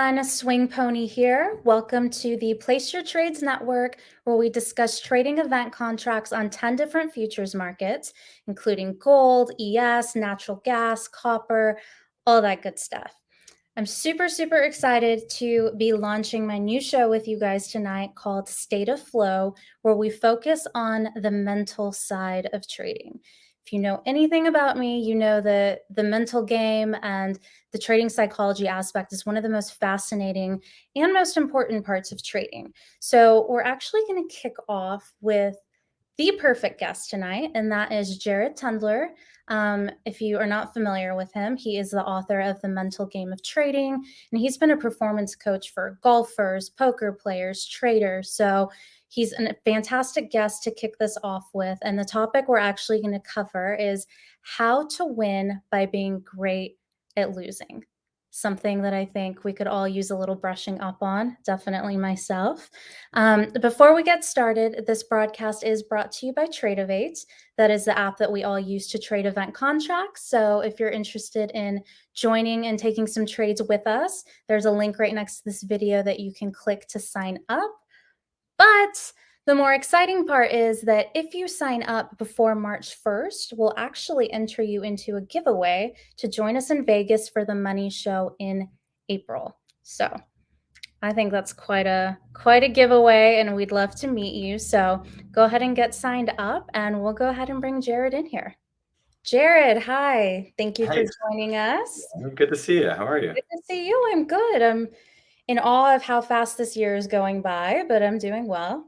everyone, Swing Pony here. Welcome to the Place Your Trades Network, where we discuss trading event contracts on 10 different futures markets, including gold, ES, natural gas, copper, all that good stuff. I'm super excited to be launching my new show with you guys tonight called State of Flow, where we focus on the mental side of trading. If you know anything about me, you know that the mental game and the trading psychology aspect is one of the most fascinating and most important parts of trading. So we're actually going to kick off with the perfect guest tonight, and that is Jared Tendler. If you are not familiar with him, he is the author of The Mental Game of Trading, and he's been a performance coach for golfers, poker players, traders. So he's a fantastic guest to kick this off with. And the topic we're actually going to cover is how to win by being great at losing. Something that I think we could all use a little brushing up on, definitely myself. Before we get started, this broadcast is brought to you by Tradeovate. That is the app that we all use to trade event contracts. So if you're interested in joining and taking some trades with us, there's a link right next to this video that you can click to sign up. But the more exciting part is that if you sign up before March 1st, we'll actually enter you into a giveaway to join us in Vegas for the Money Show in April. So I think that's quite a giveaway, and we'd love to meet you. So go ahead and get signed up, and we'll go ahead and bring Jared in here. Jared, hi. Thank you for Hey, joining us. good to see you. How are you? Good to see you. I'm good. I'm in awe of how fast this year is going by, but I'm doing well.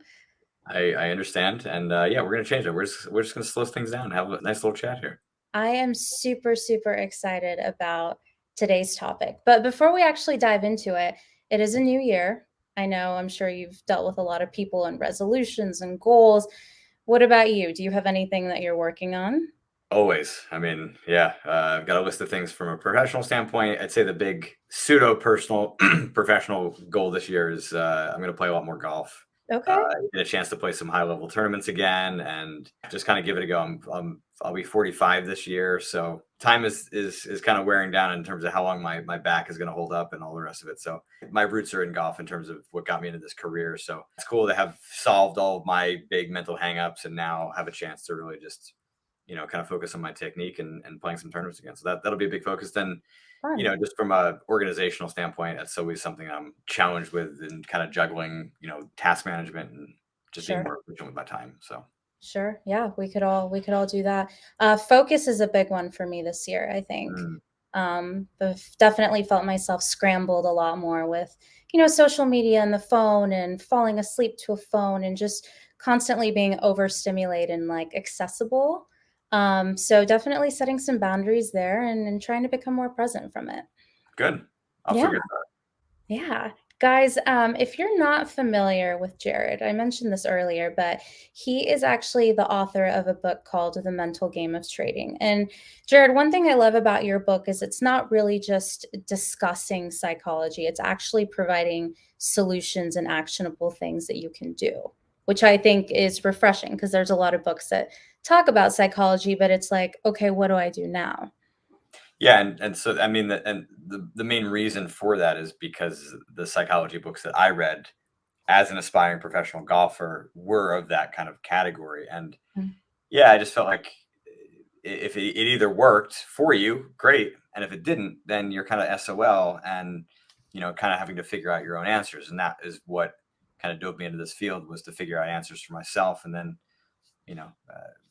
I understand, and yeah, we're gonna change it. We're just gonna slow things down and have a nice little chat here. I am super excited about today's topic. But before we actually dive into it, it is a new year. I know, I'm sure you've dealt with a lot of people and resolutions and goals. What about you? Do you have anything that you're working on? Always. I mean, yeah, I've got a list of things from a professional standpoint. I'd say the big pseudo personal professional goal this year is I'm gonna play a lot more golf. Okay. Get a chance to play some high level tournaments again, and just kind of give it a go. I'll be 45 this year, so time is kind of wearing down in terms of how long my back is going to hold up and all the rest of it. So my roots are in golf in terms of what got me into this career. So it's cool to have solved all of my big mental hangups and now have a chance to really just kind of focus on my technique and playing some tournaments again. So that'll be a big focus. Then Fun. just from a organizational standpoint, that's always something I'm challenged with and kind of juggling, task management and just being Sure. more efficient with my time. So Sure. Yeah, we could all do that. Focus is a big one for me this year, I think. mm, I've definitely felt myself scrambled a lot more with, social media and the phone and falling asleep to a phone and just constantly being overstimulated and like accessible. So definitely setting some boundaries there and trying to become more present from it. good. I'll Yeah. forget Yeah. Guys, if you're not familiar with Jared, I mentioned this earlier, but he is actually the author of a book called The Mental Game of Trading. And Jared, one thing I love about your book is it's not really just discussing psychology, it's actually providing solutions and actionable things that you can do, which I think is refreshing because there's a lot of books that talk about psychology, but it's like, okay, what do I do now? Yeah, and so I mean, the main reason for that is because the psychology books that I read as an aspiring professional golfer were of that kind of category. And Mm. yeah, I just felt like if it either worked for you, great, and if it didn't, then you're kind of SOL and kind of having to figure out your own answers. And that is what kind of dove me into this field, was to figure out answers for myself, and then you know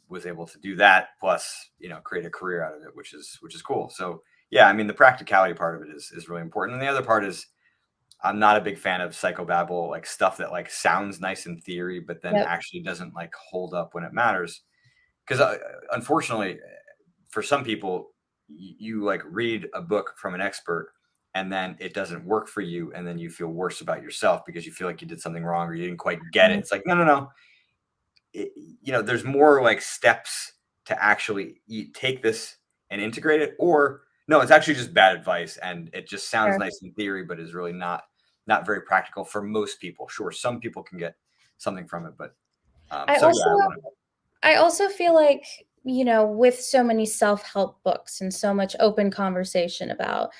was able to do that, plus create a career out of it, which is cool. So yeah, I mean, the practicality part of it is really important, and the other part is I'm not a big fan of psychobabble, like stuff that like sounds nice in theory but then Yep. actually doesn't like hold up when it matters. Because unfortunately, for some people, you like read a book from an expert and then it doesn't work for you, and then you feel worse about yourself because you feel like you did something wrong or you didn't quite get it. Mhm. It's like, no, it, there's more like steps to actually take this and integrate it, or no, it's actually just bad advice and it just sounds Sure. nice in theory but is really not very practical for most people. Sure, some people can get something from it, but I so yeah, also I want to. I also feel like, with so many self-help books and so much open conversation about,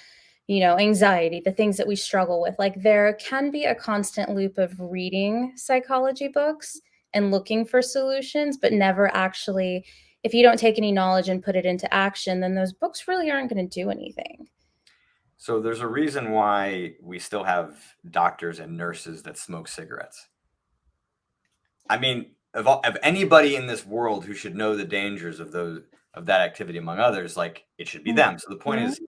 anxiety, the things that we struggle with. Like there can be a constant loop of reading psychology books and looking for solutions, but never actually, if you don't take any knowledge and put it into action, then those books really aren't going to do anything. So there's a reason why we still have doctors and nurses that smoke cigarettes. I mean, of anybody in this world who should know the dangers of that activity, among others, like it should be them. So the point Mhm. is,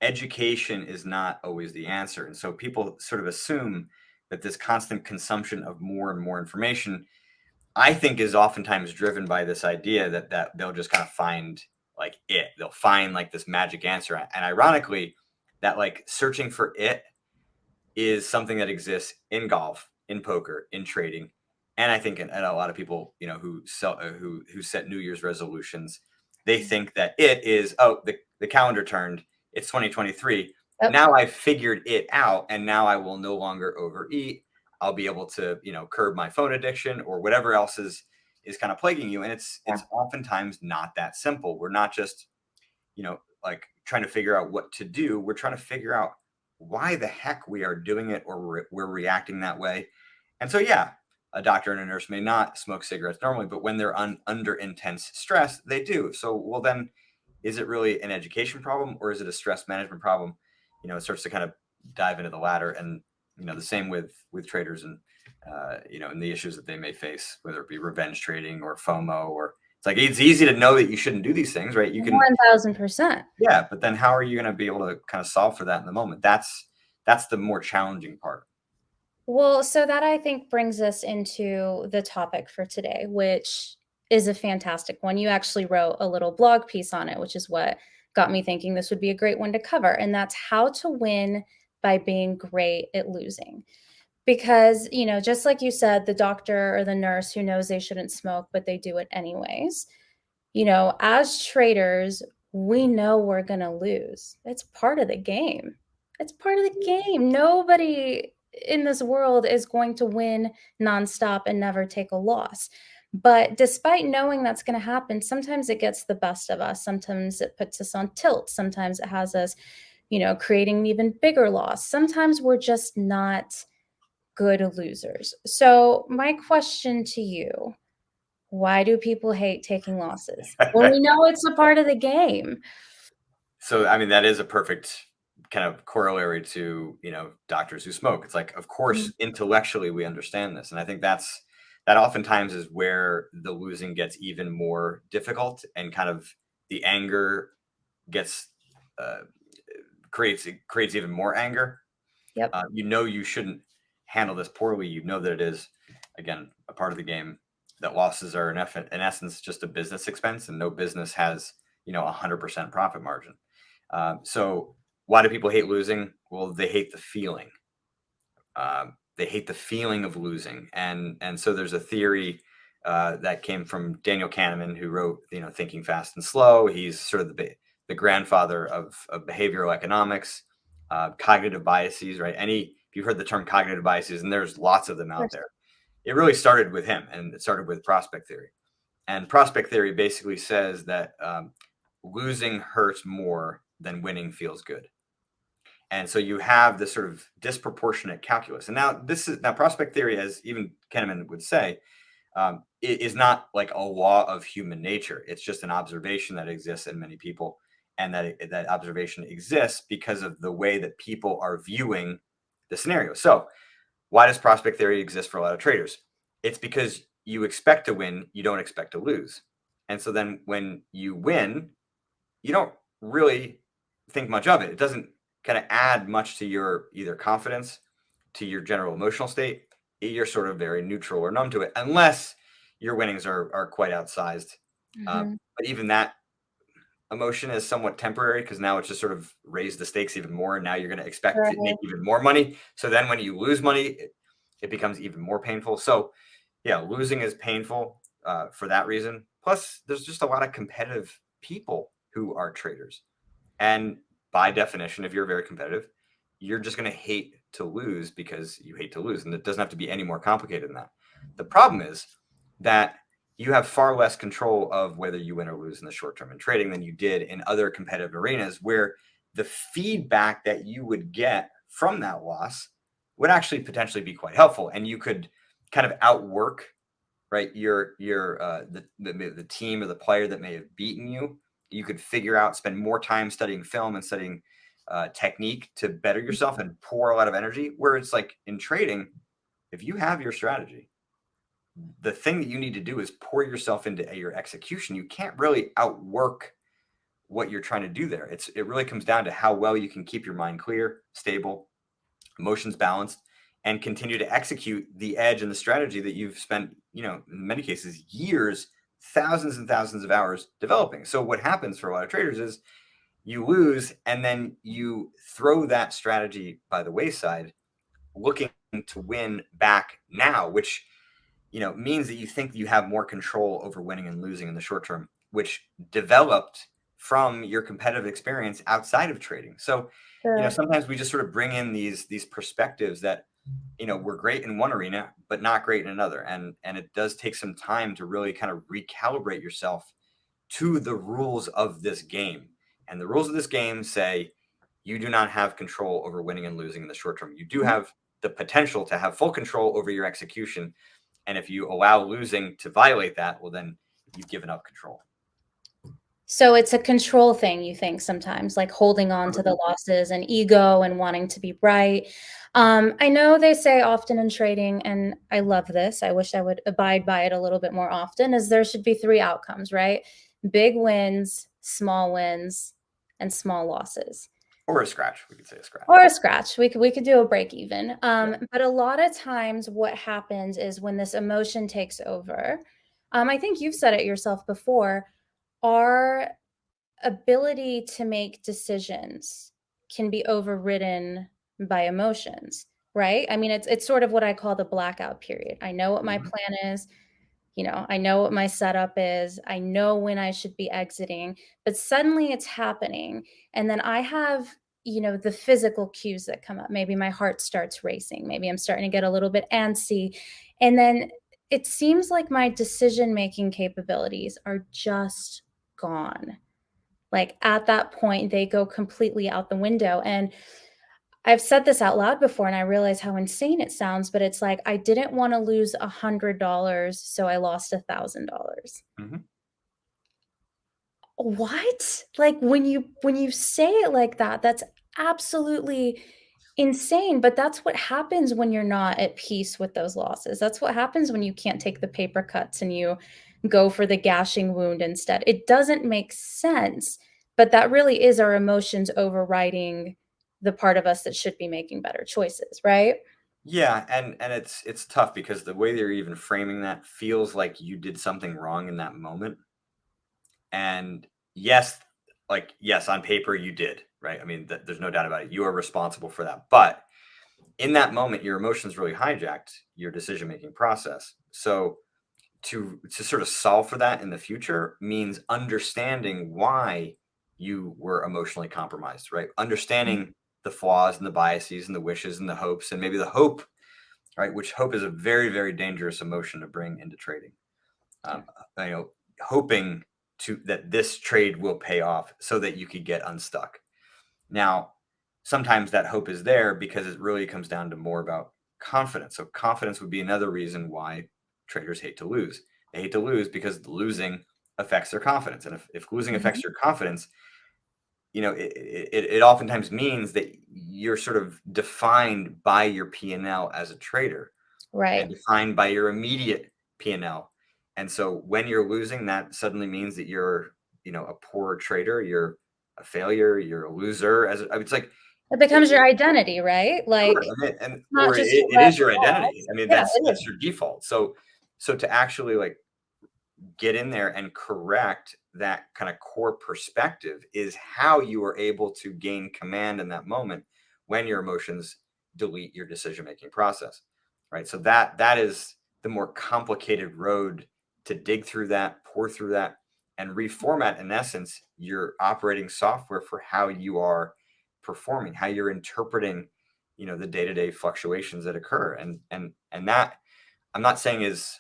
education is not always the answer, and so people sort of assume that this constant consumption of more and more information, I think, is oftentimes driven by this idea that they'll just kind of find they'll find like this magic answer, and ironically, that like searching for it is something that exists in golf, in poker, in trading, and I think and a lot of people, who sell who set New Year's resolutions, they think that it is, oh, the calendar turned, it's 2023. Yep. Now I've figured it out, and now I will no longer overeat. I'll be able to, curb my phone addiction or whatever else is kind of plaguing you. And it's oftentimes not that simple. We're not just, like trying to figure out what to do. We're trying to figure out why the heck we are doing it, or we're reacting that way. And so, yeah, a doctor and a nurse may not smoke cigarettes normally, but when they're under intense stress, they do. So, well, then is it really an education problem or is it a stress management problem? It starts to kind of dive into the latter, and the same with traders, and and the issues that they may face, whether it be revenge trading or FOMO, or it's easy to know that you shouldn't do these things, right? You can, 1000%. yeah, but then how are you going to be able to kind of solve for that in the moment? That's the more challenging part. Well, so that I think brings us into the topic for today, which is a fantastic one. You actually wrote a little blog piece on it, which is what got me thinking this would be a great one to cover. And that's how to win by being great at losing. Because, just like you said, the doctor or the nurse who knows they shouldn't smoke, but they do it anyways. As traders, we know we're going to lose. It's part of the game. It's part of the game. Nobody in this world is going to win nonstop and never take a loss. But despite knowing that's going to happen, sometimes it gets the best of us. Sometimes it puts us on tilt. Sometimes it has us, creating an even bigger loss. Sometimes we're just not good losers. So, my question to you, why do people hate taking losses? Well, we know it's a part of the game. So, I mean, that is a perfect kind of corollary to, doctors who smoke. It's like, of Mhm. course, intellectually we understand this. And I think that oftentimes is where the losing gets even more difficult, and kind of the anger gets, uh, creates even more anger. Yep. You shouldn't handle this poorly. You know that it is, again, a part of the game, that losses are in essence just a business expense, and no business has, 100% profit margin. So why do people hate losing? Well, they hate the feeling. They hate the feeling of losing, and so there's a theory that came from Daniel Kahneman, who wrote, Thinking Fast and Slow. He's sort of the grandfather of behavioral economics, cognitive biases, right? If you've heard the term cognitive biases, and there's lots of them Of out course. there. It really started with him, and it started with prospect theory. And prospect theory basically says that losing hurts more than winning feels good. And so you have this sort of disproportionate calculus. And now prospect theory, as even Kahneman would say, it is not like a law of human nature. It's just an observation that exists in many people, and that observation exists because of the way that people are viewing the scenario. So why does prospect theory exist for a lot of traders? It's because you expect to win, you don't expect to lose. And so then when you win, you don't really think much of it. It doesn't kind of add much to your either confidence, to your general emotional state. You're sort of very neutral or numb to it, unless your winnings are quite outsized. Mhm. But even that emotion is somewhat temporary, because now it's just sort of raised the stakes even more. And now you're going to expect to make Right. even more money. So then when you lose money, it becomes even more painful. So yeah, losing is painful for that reason. Plus, there's just a lot of competitive people who are traders. And by definition, if you're very competitive, you're just going to hate to lose because you hate to lose. And it doesn't have to be any more complicated than that. The problem is that you have far less control of whether you win or lose in the short term in trading than you did in other competitive arenas, where the feedback that you would get from that loss would actually potentially be quite helpful, and you could kind of outwork, right, the team or the player that may have beaten you. You could figure out, spend more time studying film and studying technique to better yourself and pour a lot of energy. Where it's like in trading, if you have your strategy, the thing that you need to do is pour yourself into your execution. You can't really outwork what you're trying to do there. It really comes down to how well you can keep your mind clear, stable, emotions balanced, and continue to execute the edge and the strategy that you've spent, in many cases, years, thousands and thousands of hours developing. So what happens for a lot of traders is you lose and then you throw that strategy by the wayside, looking to win back now, which means that you think you have more control over winning and losing in the short term, which developed from your competitive experience outside of trading. So, Sure. sometimes we just sort of bring in these perspectives that, we're great in one arena, but not great in another. And it does take some time to really kind of recalibrate yourself to the rules of this game. And the rules of this game say you do not have control over winning and losing in the short term. You do Mhm. have the potential to have full control over your execution. And if you allow losing to violate that, well, then you've given up control. So it's a control thing, you think sometimes, like holding on to the losses and ego and wanting to be right. I know they say often in trading, and I love this. I wish I would abide by it a little bit more often, is there should be three outcomes, right? Big wins, and small losses. Or a scratch. We could say a scratch. Or a scratch. We could do a break even. Yeah. But a lot of times what happens is when this emotion takes over, I think you've said it yourself before, our ability to make decisions can be overridden by emotions, right? I mean, it's sort of what I call the blackout period. I know what my Mhm. plan is, I know what my setup is, I know when I should be exiting, but suddenly it's happening. And then I have, the physical cues that come up. Maybe my heart starts racing. Maybe I'm starting to get a little bit antsy. And then it seems like my decision making capabilities are just gone. Like at that point, they go completely out the window. And I've said this out loud before and I realize how insane it sounds, but it's like I didn't want to lose $100, so I lost $1,000. Mhm. What? Like when you say it like that, that's absolutely insane, but that's what happens when you're not at peace with those losses. That's what happens when you can't take the paper cuts and you go for the gashing wound instead. It doesn't make sense, but that really is our emotions overriding the part of us that should be making better choices, right? Yeah, and it's tough because the way they're even framing that feels like you did something wrong in that moment. And yes, yes, on paper you did, right? I mean, there's no doubt about it. You are responsible for that. But in that moment, your emotions really hijacked your decision making process. So to sort of solve for that in the future means understanding why you were emotionally compromised, right? Understanding the flaws and the biases and the wishes and the hopes and maybe the hope, right? Which hope is a very, very dangerous emotion to bring into trading. Yeah. Um, hoping to that this trade will pay off so that you could get unstuck. Now, sometimes that hope is there because it really comes down to more about confidence. So confidence would be another reason why traders hate to lose. They hate to lose because losing affects their confidence. And if losing Mhm. affects your confidence, it oftentimes means that you're sort of defined by your P&L as a trader and Right. defined by your immediate P&L. And so when you're losing, that suddenly means that you're, a poor trader, you're a failure, you're a loser. It's like It it, becomes your identity, right? sure, Like and not or just who it I is your identity. was. I mean, Yeah, it that's is. your default. So to actually like get in there and correct that kind of core perspective is how you are able to gain command in that moment when your emotions delete your decision making process, right? So that is the more complicated road to dig through that, pour through that, and reformat in essence your operating software for how you are performing, how you're interpreting the day-to-day fluctuations that occur. And that I'm not saying is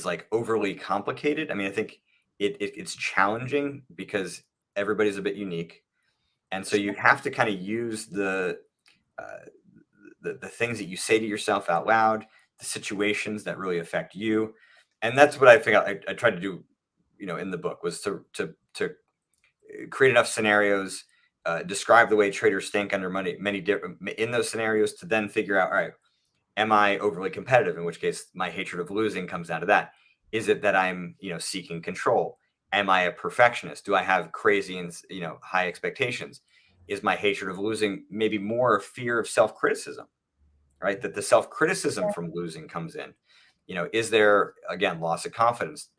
like overly complicated. I mean, I think it's challenging because everybody's a bit unique. And so you have to kind of use uh, the things that you say to yourself out loud, the situations that really affect you. And that's what I think I tried to do, in the book, was to create enough scenarios, describe the way traders think under many different in those scenarios, to then figure out, all right, am I overly competitive? In which case, my hatred of losing comes down to that. Is it that I'm, seeking control? Am I a perfectionist? Do I have crazy and, high expectations? Is my hatred of losing maybe more fear of self-criticism, right? That the self-criticism from losing comes in. Is there, again, loss of confidence?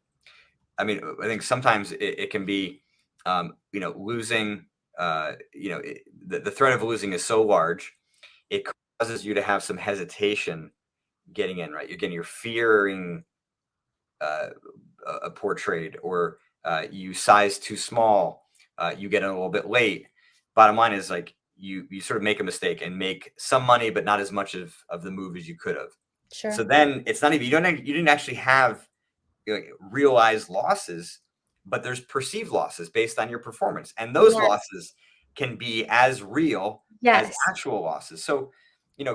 I mean, I think sometimes it can be, losing, the threat of losing is so large, it causes you to have some hesitation getting in, right? Again, you're fearing uh, a poor trade, or you size too small, you get in a little bit late. Bottom line is, like, you sort of make a mistake and make some money, but not as much of the move as you could have. So Sure. then it's not even, you didn't actually have, realized losses, but there's perceived losses based on your performance, and those Yes. losses can be as real as Yes. actual losses. So,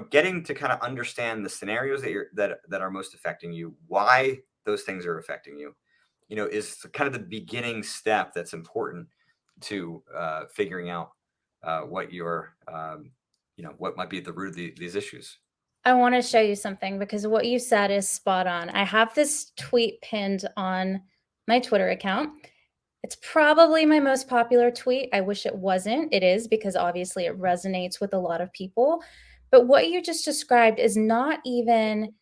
getting to kind of understand the scenarios that are most affecting you, why those things are affecting you, is kind of the beginning step that's important to figuring out what your what might be at the root of these issues. I want to show you something because what you said is spot on. I have this tweet pinned on my Twitter account. It's probably my most popular tweet. I wish it wasn't. It is, because obviously it resonates with a lot of people. But what you just described is not even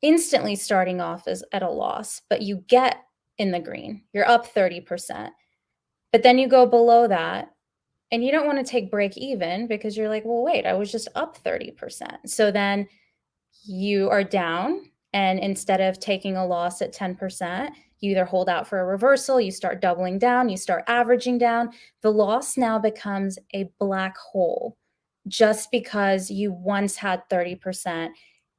instantly starting off as at a loss, but you get in the green. You're up 30%. But then you go below that and you don't want to take break even because you're like, well, wait, I was just up 30%. So then you are down, and instead of taking a loss at 10%, you either hold out for a reversal, you start doubling down, you start averaging down. The loss now becomes a black hole just because you once had 30%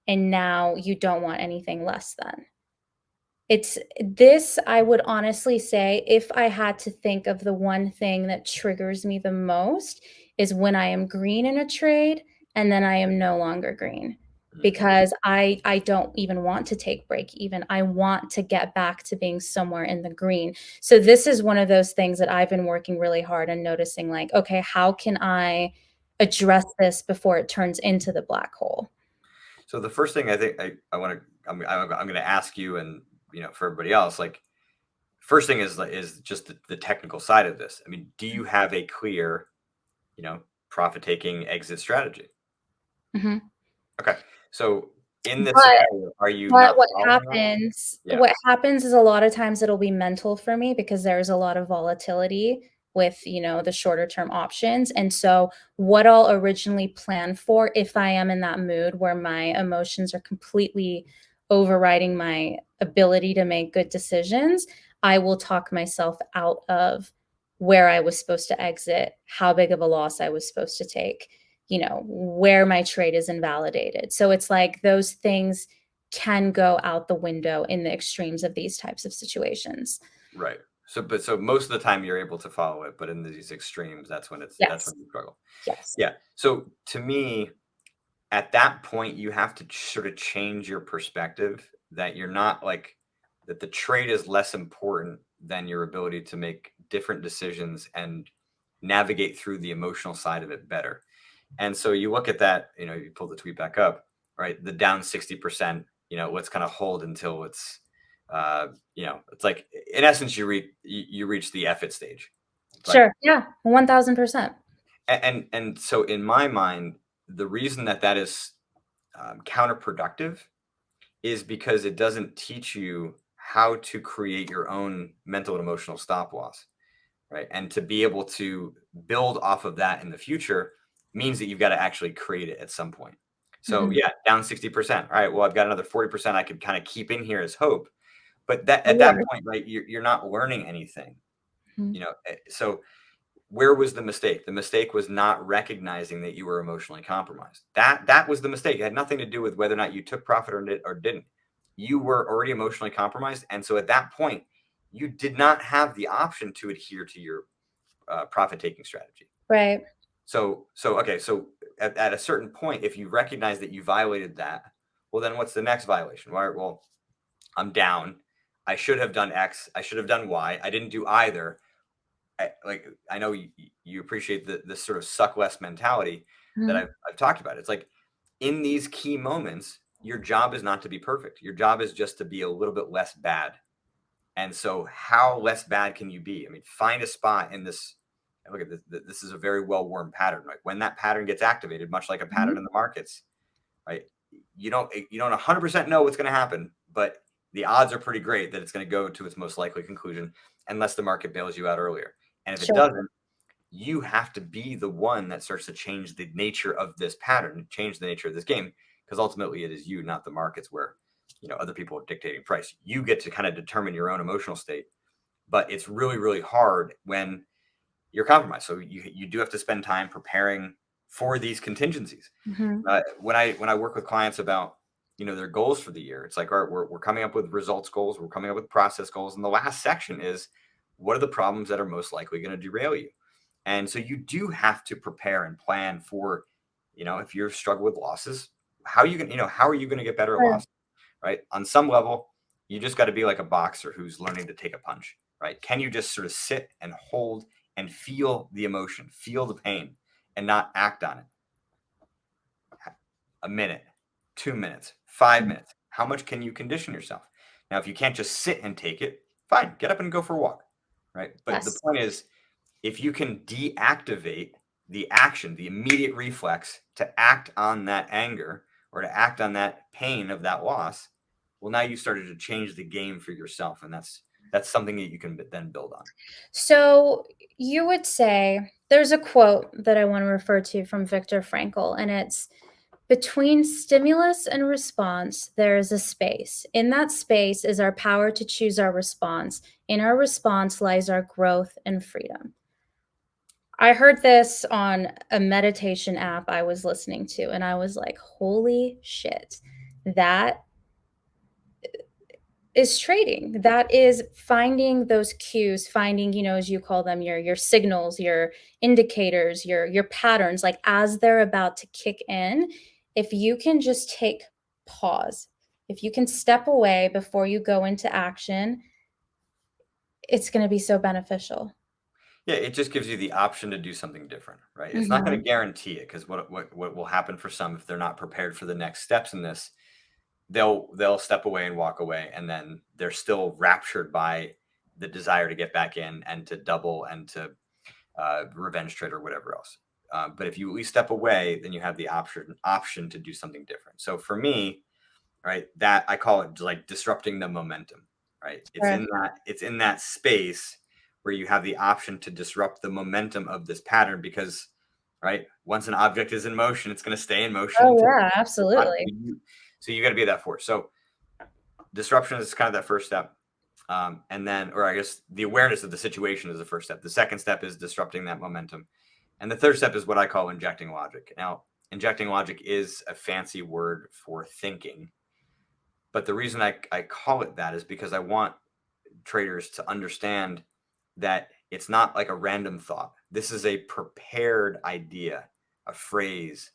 and now you don't want anything less than. It's this, I would honestly say, if I had to think of the one thing that triggers me the most, is when I am green in a trade and then I am no longer green, Mhm. because I don't even want to take break even. I want to get back to being somewhere in the green. So this is one of those things that I've been working really hard on noticing, like, okay, how can I address this before it turns into the black hole? So the first thing I think I want to I'm going to ask you, and for everybody else, like, first thing is just the technical side of this. I mean, do you have a clear, you know profit taking exit strategy? Mhm. Okay, so in this But scenario, are you But not what following that? happens Yeah. what happens is a lot of times it'll be mental for me because there's a lot of volatility with, the shorter term options, and so what I'll originally plan for, if I am in that mood where my emotions are completely overriding my ability to make good decisions, I will talk myself out of where I was supposed to exit, how big of a loss I was supposed to take, where my trade is invalidated. So it's like those things can go out the window in the extremes of these types of situations. Right. So most of the time you're able to follow it, but in these extremes, that's Yes. when you struggle. Yes. Yeah. So to me, at that point, you have to sort of change your perspective, that you're not like that the trade is less important than your ability to make different decisions and navigate through the emotional side of it better. And so you look at that, you pull the tweet back up, right? The down 60%, let's kind of hold until it's like, in essence, you reach the F it stage. Like, Sure. Yeah. 1000%. and so in my mind, the reason that is counterproductive is because it doesn't teach you how to create your own mental and emotional stop loss, right? And to be able to build off of that in the future means that you've got to actually create it at some point. So Mhm. yeah, down 60%. All right, well, I've got another 40% I could kind of keep in here as hope. But that at that Sure. point, right, you're not learning anything. Mhm. So where was the mistake? The mistake was not recognizing that you were emotionally compromised. That was the mistake. It had nothing to do with whether or not you took profit or didn't. You were already emotionally compromised, and so at that point, you did not have the option to adhere to your profit taking strategy. Right. Okay, so at a certain point, if you recognize that you violated that, well, then what's the next violation? Well, I'm down. I should have done X. I should have done Y. I didn't do either. I know you appreciate this sort of suck less mentality that Mhm. I've talked about. It's like in these key moments, your job is not to be perfect. Your job is just to be a little bit less bad. And so, how less bad can you be? I mean, find a spot in this. Look at this. This is a very well-worn pattern. Like when that pattern gets activated, much like a pattern Mhm. in the markets, right? You don't 100% know what's going to happen, but the odds are pretty great that it's going to go to its most likely conclusion, unless the market bails you out earlier. And if it Sure. doesn't, you have to be the one that starts to change the nature of this pattern, change the nature of this game, because ultimately it is you, not the markets, where other people are dictating price. You get to kind of determine your own emotional state, but it's really, really hard when you're compromised. So you do have to spend time preparing for these contingencies. Mhm. When I work with clients about their goals for the year, it's like, all right, we're coming up with results goals, we're coming up with process goals, and the last section is what are the problems that are most likely going to derail you. And so you do have to prepare and plan for, if you're struggling with losses, how are you going to get better at Sure. loss, right? On some level, you just got to be like a boxer who's learning to take a punch, right? Can you just sort of sit and hold and feel the emotion, feel the pain, and not act on it? A minute, 2 minutes, 5 minutes. How much can you condition yourself? Now, if you can't just sit and take it, fine, get up and go for a walk, right? But the Yes. point is, if you can deactivate the action, the immediate reflex to act on that anger or to act on that pain of that loss, well, now you started to change the game for yourself, and that's something that you can then build on. So you would say there's a quote that I want to refer to from Viktor Frankl, and it's between stimulus and response, there is a space. In that space is our power to choose our response. In our response lies our growth and freedom. I heard this on a meditation app I was listening to, and I was like, holy shit, that is trading. That is finding those cues, finding, as you call them, your signals, your indicators, your patterns, like as they're about to kick in. If you can just take pause, if you can step away before you go into action, it's going to be so beneficial. Yeah, it just gives you the option to do something different, right? It's not going to Mhm. guarantee it, because what will happen for some if they're not prepared for the next steps in this, they'll step away and walk away, and then they're still raptured by the desire to get back in and to double and to revenge trade or whatever else. But if you at least step away, then you have the option to do something different. So for me, right, that I call it like disrupting the momentum, right? Sure. It's in that space where you have the option to disrupt the momentum of this pattern, because right, once an object is in motion, it's going to stay in motion Oh, until yeah, it's not. absolutely. So you got to be that force. So disruption is kind of that first step. And then, or I guess the awareness of the situation is the first step. The second step is disrupting that momentum. And the third step is what I call injecting logic. Now, injecting logic is a fancy word for thinking. But the reason I call it that is because I want traders to understand that it's not like a random thought. This is a prepared idea, a phrase.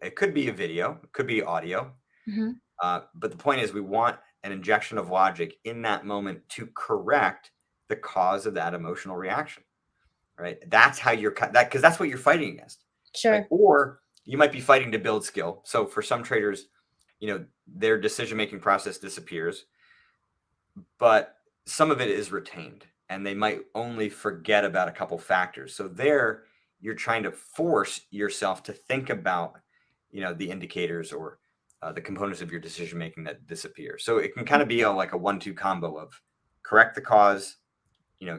It could be a video, it could be audio. Mhm. But the point is, we want an injection of logic in that moment to correct the cause of that emotional reaction, right? That's how you're that, because that's what you're fighting against, right? Sure. Or you might be fighting to build skill. So for some traders, their decision making process disappears, but some of it is retained, and they might only forget about a couple factors. So there, you're trying to force yourself to think about, the indicators or the components of your decision making that disappear. So it can kind of be like a 1-2 combo of correct the cause,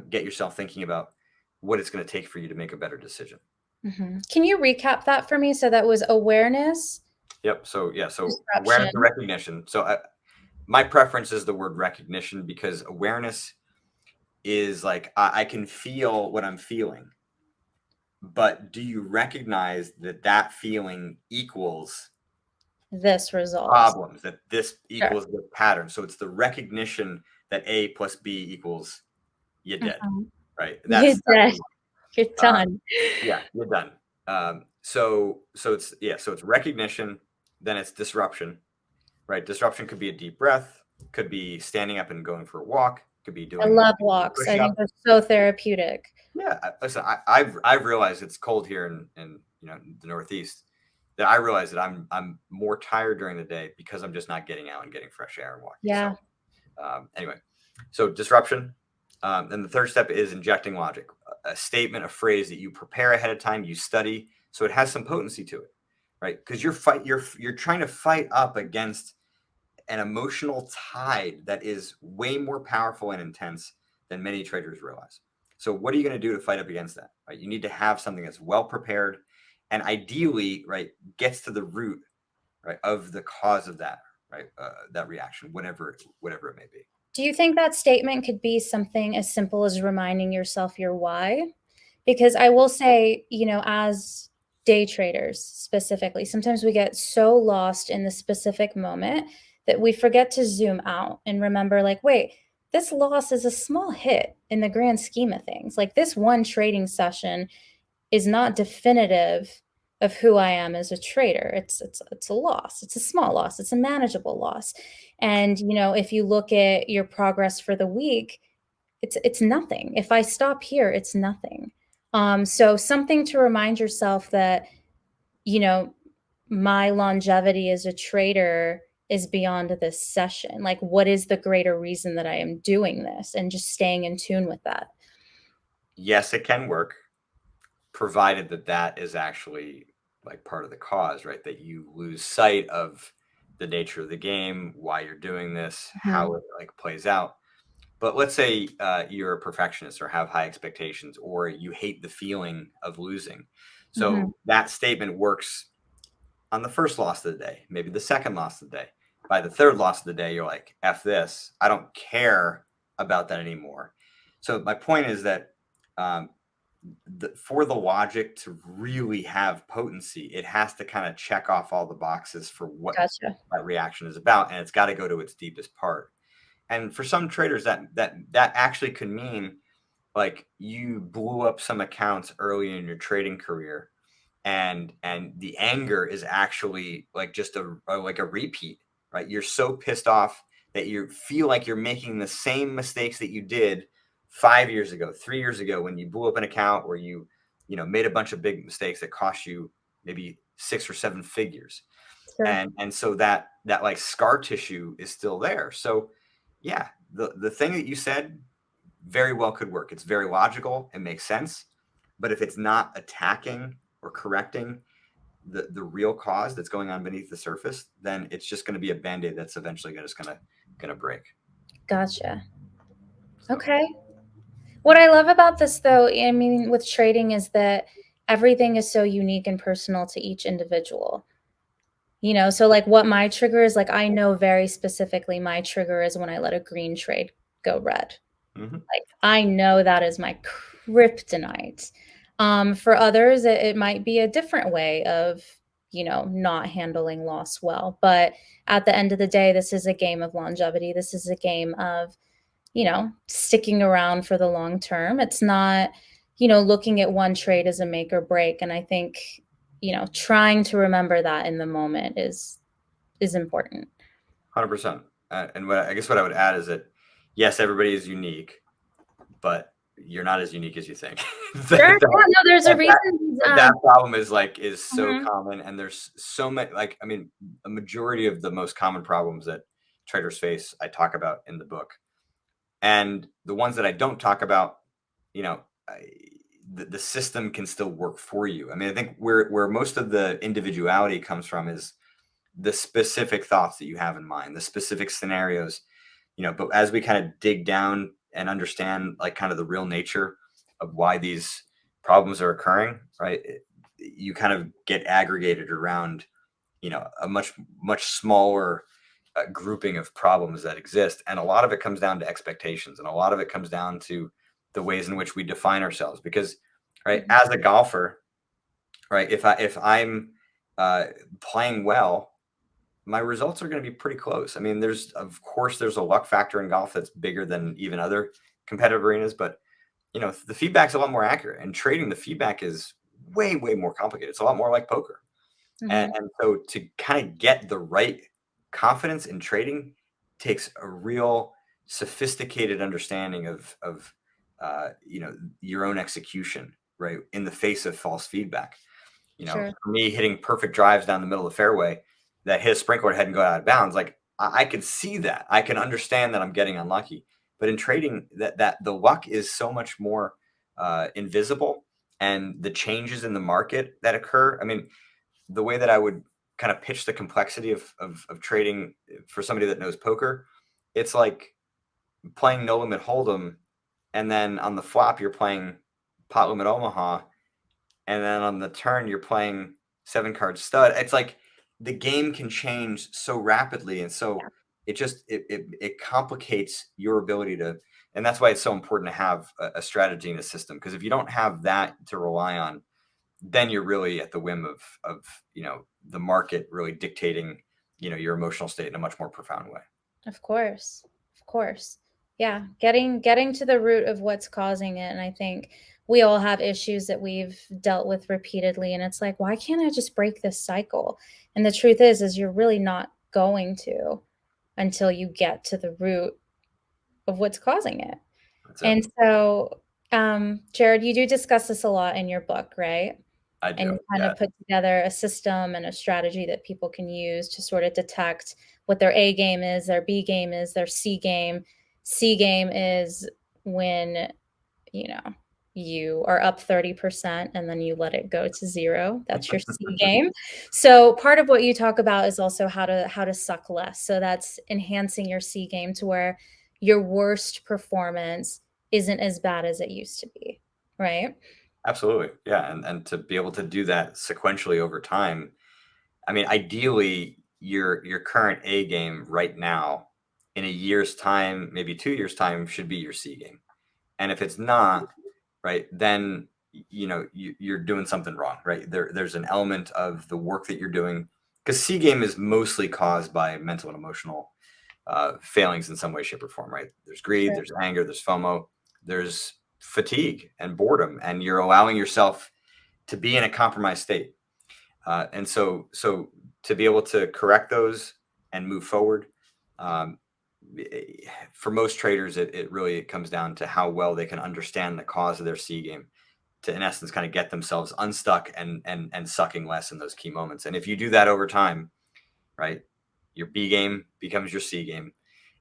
get yourself thinking about what it's going to take for you to make a better decision. Mhm. Can you recap that for me? So that was awareness, Yep. So yeah. So awareness and disruption. recognition. So my preference is the word recognition, because awareness is like I can feel what I'm feeling, but do you recognize that that feeling equals This result. problems, that this Sure. equals the pattern? So it's the recognition that A plus B equals you dead, Mhm. right? You That's what did. we want. You're Uh, done. yeah, you're done. So it's recognition, then it's disruption, right? Disruption could be a deep breath, could be standing up and going for a walk, could be I doing love walks. I think push-ups. they're so therapeutic. Yeah, listen, I've realized it's cold here in the Northeast, that I realize that I'm more tired during the day because I'm just not getting out and getting fresh air and walking. So Yeah. anyway, so disruption. And the third step is injecting logic, a statement, a phrase that you prepare ahead of time, you study, so it has some potency to it, right? Because you're trying to fight up against an emotional tide that is way more powerful and intense than many traders realize. So what are you going to do to fight up against that? Right? You need to have something that's well prepared and ideally, right, gets to the root, right, of the cause of that, right, that reaction, whatever it may be. Do you think that statement could be something as simple as reminding yourself your why? Because I will say, as day traders specifically, sometimes we get so lost in the specific moment that we forget to zoom out and remember, like, wait, this loss is a small hit in the grand scheme of things. Like, this one trading session is not definitive of who I am as a trader. It's a loss. It's a small loss. It's a manageable loss. And if you look at your progress for the week, it's nothing. If I stop here, it's nothing. So something to remind yourself that you know my longevity as a trader is beyond this session. Like, what is the greater reason that I am doing this, and just staying in tune with that. Yes, it can work, provided that that is actually like part of the cause, right? That you lose sight of the nature of the game, why you're doing this, how Mhm. it like plays out. But let's say you're a perfectionist or have high expectations, or you hate the feeling of losing. Mhm. So that statement works on the first loss of the day, maybe the second loss of the day. By the third loss of the day, you're like, F this. I don't care about that anymore. So my point is that um, for the logic to really have potency, it has to kind of check off all the boxes for what Gotcha. that reaction is about, and it's got to go to its deepest part. And for some traders, that actually could mean like you blew up some accounts early in your trading career, and the anger is actually like just like a repeat, right? You're so pissed off that you feel like you're making the same mistakes that you did 5 years ago, 3 years ago, when you blew up an account, or you made a bunch of big mistakes that cost you maybe 6 or 7 figures. Sure. And so that like scar tissue is still there. So yeah, the thing that you said very well could work. It's very logical, it makes sense. But if it's not attacking or correcting the real cause that's going on beneath the surface, then it's just going to be a band-aid that's eventually just gonna break. Gotcha. So Okay. What I love about this, though, I mean, with trading, is that everything is so unique and personal to each individual. So like what my trigger is, like I know very specifically my trigger is when I let a green trade go red. mhm, Like I know that is my kryptonite. For others, it might be a different way of, not handling loss well. But at the end of the day, this is a game of longevity. This is a game of, sticking around for the long term. It's not, looking at one trade as a make or break. And I think, trying to remember that in the moment is important. 100%. And I guess what I would add is that yes, everybody is unique, but you're not as unique as you think. Sure. that, Yeah, no, there's a that, reason he's, that problem is so mhm, common, and there's so many. Like, I mean, a majority of the most common problems that traders face, I talk about in the book, and the ones that I don't talk about, you know, the system can still work for you. I mean, I think where most of the individuality comes from is the specific thoughts that you have in mind, the specific scenarios, but as we kind of dig down and understand like kind of the real nature of why these problems are occurring, right? You kind of get aggregated around, a much smaller grouping of problems that exist. And a lot of it comes down to expectations, and a lot of it comes down to the ways in which we define ourselves. Because, right, mhm, as a golfer, right, if I'm uh, playing well, my results are going to be pretty close. I mean, there's of course there's a luck factor in golf that's bigger than even other competitive arenas, but the feedback's a lot more accurate. And trading, the feedback is way, way more complicated. It's a lot more like poker. Hmm. And so to kind of get the right confidence in trading takes a real sophisticated understanding of your own execution, right, in the face of false feedback. Sure. For me, hitting perfect drives down the middle of the fairway that hit a sprinkler head and go out of bounds, like I could see that. I can understand that I'm getting unlucky. But in trading, that the luck is so much more invisible, and the changes in the market that occur. I mean, the way that I would kind of pitch the complexity of trading for somebody that knows poker, it's like playing no limit hold'em, and then on the flop you're playing pot limit Omaha, and then on the turn you're playing 7 card stud. It's like the game can change so rapidly, and so it complicates your ability to. And that's why it's so important to have a strategy and a system, because if you don't have that to rely on, then you're really at the whim of the market really dictating your emotional state in a much more profound way. Of course. Of course. Yeah, getting to the root of what's causing it. And I think we all have issues that we've dealt with repeatedly, and it's like, why can't I just break this cycle? And the truth is you're really not going to until you get to the root of what's causing it. That's it. And so, Jared, you do discuss this a lot in your book, right? I And do. you kind Yeah. of put together a system and a strategy that people can use to sort of detect what their A game is, their B game is, their C game. C game is when, you know, you are up 30% and then you let it go to zero. That's your C game. So part of what you talk about is also how to suck less. So that's enhancing your C game to where your worst performance isn't as bad as it used to be, right? Absolutely. Yeah. And to be able to do that sequentially over time, I mean, ideally, your current A game right now, in a year's time, maybe 2 years' time, should be your C game. And if it's not, right, then you're doing something wrong, right? There's an element of the work that you're doing, because C game is mostly caused by mental and emotional failings in some way, shape, or form, right? There's greed, Sure. there's anger, there's FOMO, there's fatigue and boredom, and you're allowing yourself to be in a compromised state. And so to be able to correct those and move forward, um, for most traders, it really comes down to how well they can understand the cause of their C game to, in essence, kind of get themselves unstuck and sucking less in those key moments. And if you do that over time, right, your B game becomes your C game,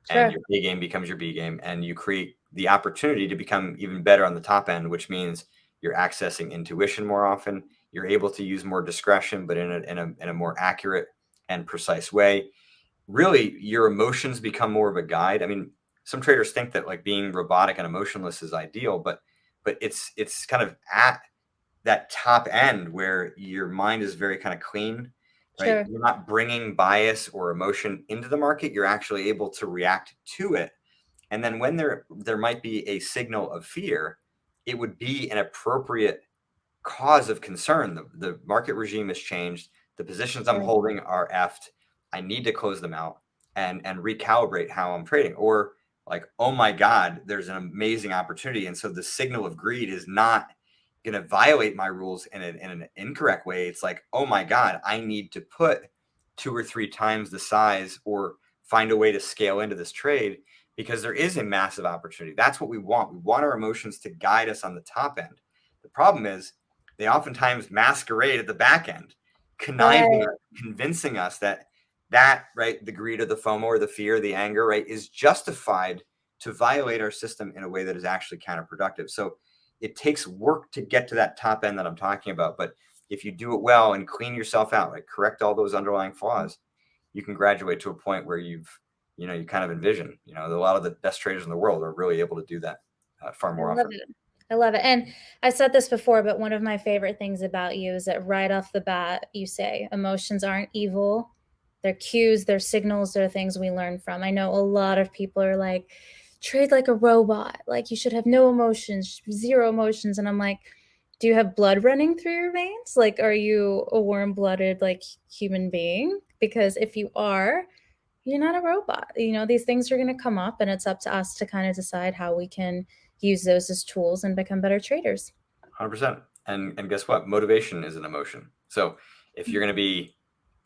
and Sure. your A game becomes your B game, and you create the opportunity to become even better on the top end, which means you're accessing intuition more often. You're able to use more discretion, but in a more accurate and precise way. Really, your emotions become more of a guide. I mean, some traders think that like being robotic and emotionless is ideal, but it's kind of at that top end where your mind is very kind of clean, right? Sure. You're not bringing bias or emotion into the market. You're actually able to react to it. And then when there might be a signal of fear, it would be an appropriate cause of concern. The market regime has changed. The positions I'm Sure. holding are effed. I need to close them out and recalibrate how I'm trading. Or like, oh my God, there's an amazing opportunity. And so the signal of greed is not going to violate my rules in an incorrect way. It's like, oh my God, I need to put 2 or 3 times the size or find a way to scale into this trade, because there is a massive opportunity. That's what we want. We want our emotions to guide us on the top end. The problem is they oftentimes masquerade at the back end, conniving, Right. convincing us that right, the greed or the FOMO or the fear, the anger, right, is justified to violate our system in a way that is actually counterproductive. So it takes work to get to that top end that I'm talking about. But if you do it well and clean yourself out, like correct all those underlying flaws, you can graduate to a point where you kind of envision, a lot of the best traders in the world are really able to do that far I more love often. it. I love it. And I said this before, but one of my favorite things about you is that right off the bat, you say emotions aren't evil. They're cues, they're signals, they're things we learn from. I know a lot of people are like, trade like a robot. Like you should have no emotions, zero emotions. And I'm like, do you have blood running through your veins? Like, are you a warm blooded, like human being? Because if you are, you're not a robot. These things are going to come up, and it's up to us to kind of decide how we can use those as tools and become better traders. 100%. And guess what? Motivation is an emotion. So if you're going to be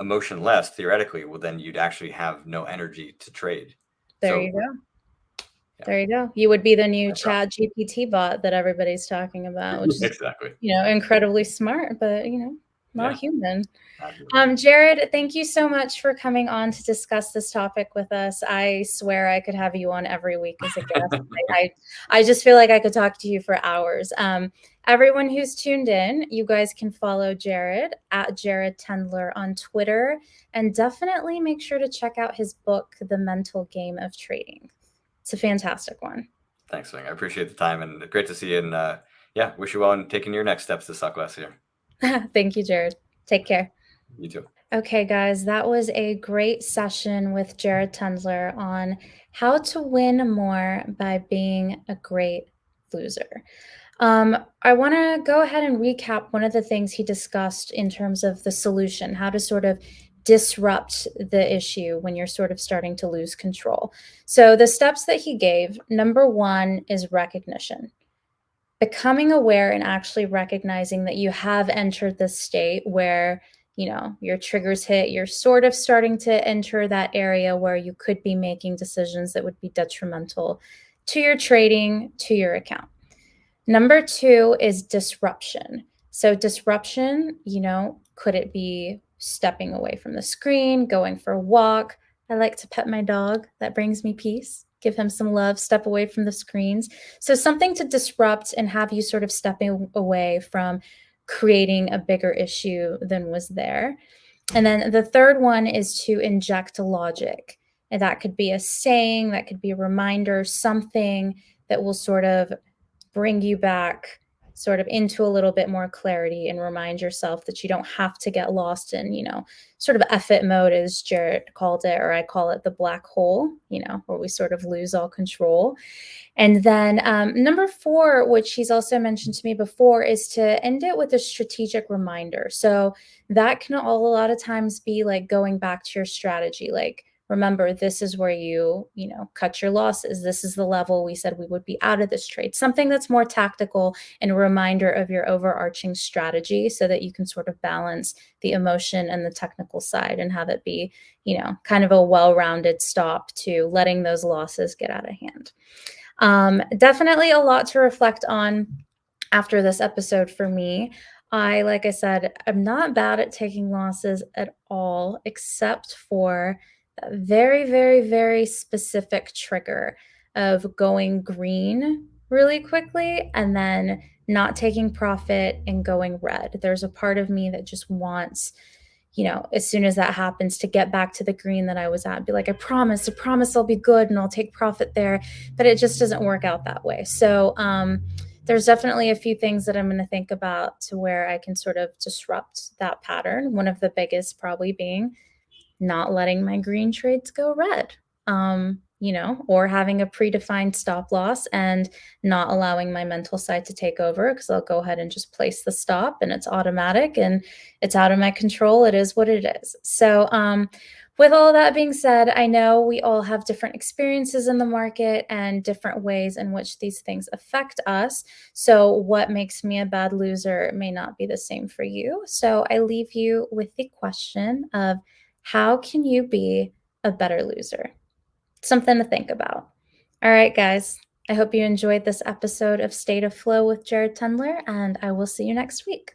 emotionless, theoretically, well, then you'd actually have no energy to trade. There So you go. yeah, There you go. You would be the new no problem. Chat GPT bot that everybody's talking about, which is, Exactly. incredibly smart, but, not Yeah. human. Absolutely. Jared, thank you so much for coming on to discuss this topic with us. I swear I could have you on every week as a guest. I just feel like I could talk to you for hours. Everyone who's tuned in, you guys can follow Jared at Jared Tendler on Twitter, and definitely make sure to check out his book, The Mental Game of Trading. It's a fantastic one. Thanks, Swing. I appreciate the time, and great to see you. And yeah, wish you well in taking your next steps this last year. Thank you, Jared. Take care. You too. Okay, guys, that was a great session with Jared Tendler on how to win more by being a great loser. I want to go ahead and recap one of the things he discussed in terms of the solution, how to sort of disrupt the issue when you're sort of starting to lose control. So, the steps that he gave, number one is recognition. Becoming aware and actually recognizing that you have entered this state where your triggers hit, you're sort of starting to enter that area where you could be making decisions that would be detrimental to your trading, to your account. Number two is disruption. So disruption, could it be stepping away from the screen, going for a walk? I like to pet my dog. That brings me peace. Give him some love, step away from the screens. So something to disrupt and have you sort of stepping away from creating a bigger issue than was there. And then the third one is to inject logic. And that could be a saying, that could be a reminder, something that will sort of bring you back sort of into a little bit more clarity and remind yourself that you don't have to get lost in, sort of F-it mode, as Jared called it, or I call it the black hole, where we sort of lose all control. And then number four, which he's also mentioned to me before, is to end it with a strategic reminder. So that can a lot of times be like going back to your strategy, like, remember, this is where you cut your losses. This is the level we said we would be out of this trade. Something that's more tactical and a reminder of your overarching strategy so that you can sort of balance the emotion and the technical side and have it be, kind of a well-rounded stop to letting those losses get out of hand. Definitely a lot to reflect on after this episode for me. Like I said, I'm not bad at taking losses at all, except for that very, very, very specific trigger of going green really quickly and then not taking profit and going red. There's a part of me that just wants, as soon as that happens, to get back to the green that I was at, be like, I promise I'll be good and I'll take profit there. But it just doesn't work out that way. So, there's definitely a few things that I'm going to think about to where I can sort of disrupt that pattern. One of the biggest probably being not letting my green trades go red, or having a predefined stop loss and not allowing my mental side to take over, because I'll go ahead and just place the stop and it's automatic and it's out of my control. It is what it is. So, with all that being said, I know we all have different experiences in the market and different ways in which these things affect us. So what makes me a bad loser may not be the same for you. So I leave you with the question of, how can you be a better loser? Something to think about. All right, guys. I hope you enjoyed this episode of State of Flow with Jared Tendler, and I will see you next week.